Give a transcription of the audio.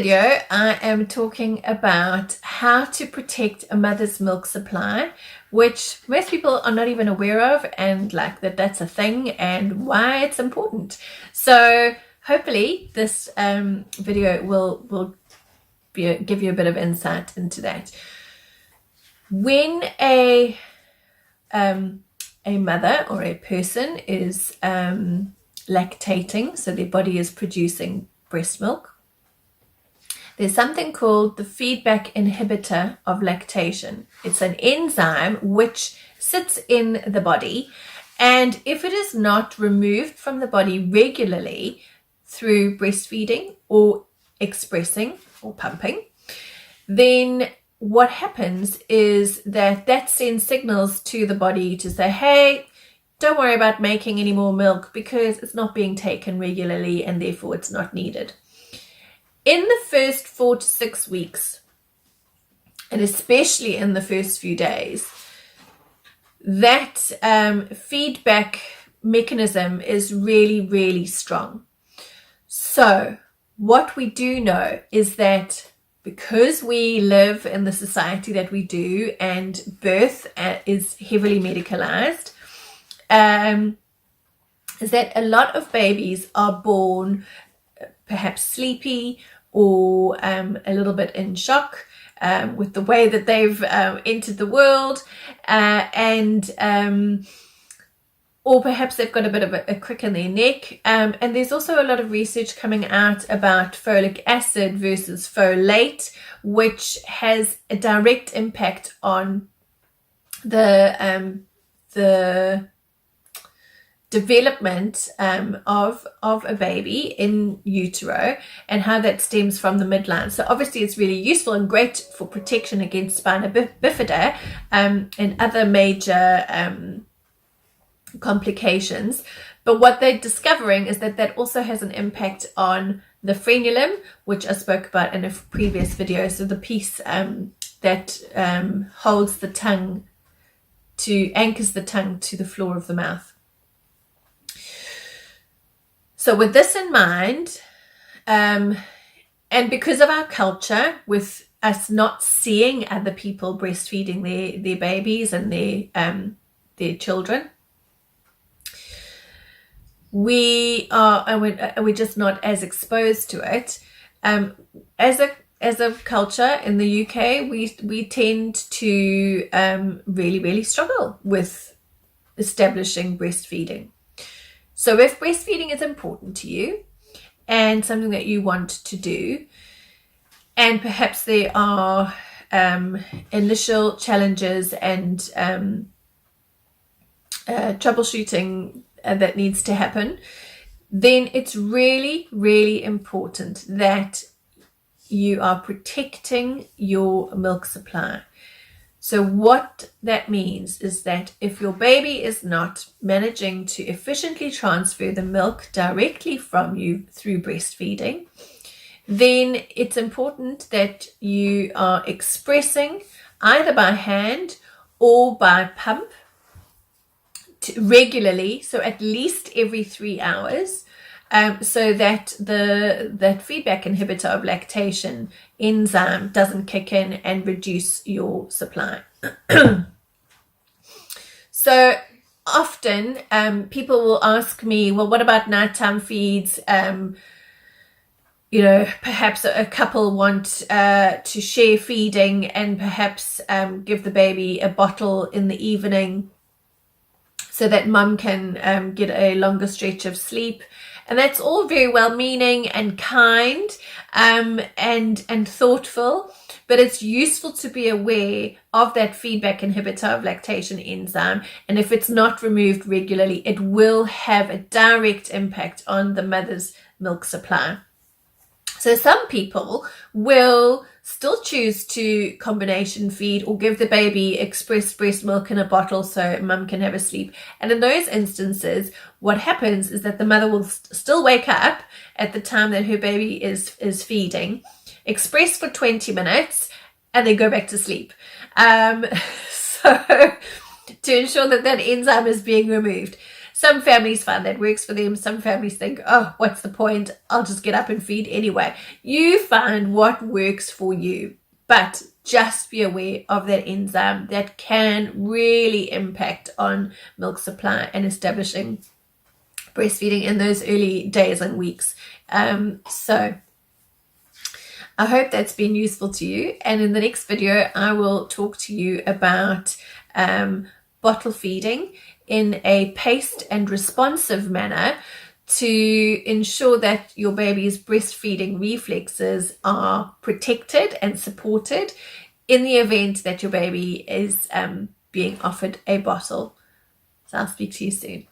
video, I am talking about how to protect a mother's milk supply, which most people are not even aware of, and like that's a thing and why it's important. So hopefully this video will give you a bit of insight into that. When a mother or a person is lactating, so their body is producing breast milk, there's something called the feedback inhibitor of lactation. It's an enzyme which sits in the body, and if it is not removed from the body regularly through breastfeeding or expressing or pumping, then what happens is that sends signals to the body to say, hey, don't worry about making any more milk because it's not being taken regularly and therefore it's not needed. In the first 4 to 6 weeks, and especially in the first few days, that feedback mechanism is really, really strong. So what we do know is that because we live in the society that we do and birth is heavily medicalized, is that a lot of babies are born perhaps sleepy or a little bit in shock with the way that they've entered the world, or perhaps they've got a bit of a crick in their neck. And there's also a lot of research coming out about folic acid versus folate, which has a direct impact on the development of a baby in utero and how that stems from the midline. So obviously it's really useful and great for protection against spina bifida and other major complications. But what they're discovering is that also has an impact on the frenulum, which I spoke about in a previous video. So the piece that holds the tongue anchors the tongue to the floor of the mouth. So with this in mind, and because of our culture, with us not seeing other people breastfeeding their babies and their children, we're just not as exposed to it. As a culture in the UK, we tend to really, really struggle with establishing breastfeeding. So if breastfeeding is important to you and something that you want to do, and perhaps there are initial challenges and troubleshooting that needs to happen, then it's really, really important that you are protecting your milk supply. So what that means is that if your baby is not managing to efficiently transfer the milk directly from you through breastfeeding, then it's important that you are expressing either by hand or by pump regularly, so at least every 3 hours, so that that feedback inhibitor of lactation enzyme doesn't kick in and reduce your supply. So often people will ask me, well, what about nighttime feeds? Perhaps a couple want to share feeding and perhaps give the baby a bottle in the evening so that mum can get a longer stretch of sleep. And that's all very well meaning and kind and thoughtful, but it's useful to be aware of that feedback inhibitor of lactation enzyme. And if it's not removed regularly, it will have a direct impact on the mother's milk supply. So some people will still choose to combination feed or give the baby express breast milk in a bottle so mum can have a sleep. And in those instances, what happens is that the mother will still wake up at the time that her baby is feeding, express for 20 minutes, and then go back to sleep. So to ensure that enzyme is being removed. So Some families find that works for them. Some families think, oh, what's the point? I'll just get up and feed anyway. You find what works for you, but just be aware of that enzyme that can really impact on milk supply and establishing breastfeeding in those early days and weeks. So I hope that's been useful to you. And in the next video, I will talk to you about bottle feeding in a paced and responsive manner to ensure that your baby's breastfeeding reflexes are protected and supported in the event that your baby is being offered a bottle. So I'll speak to you soon.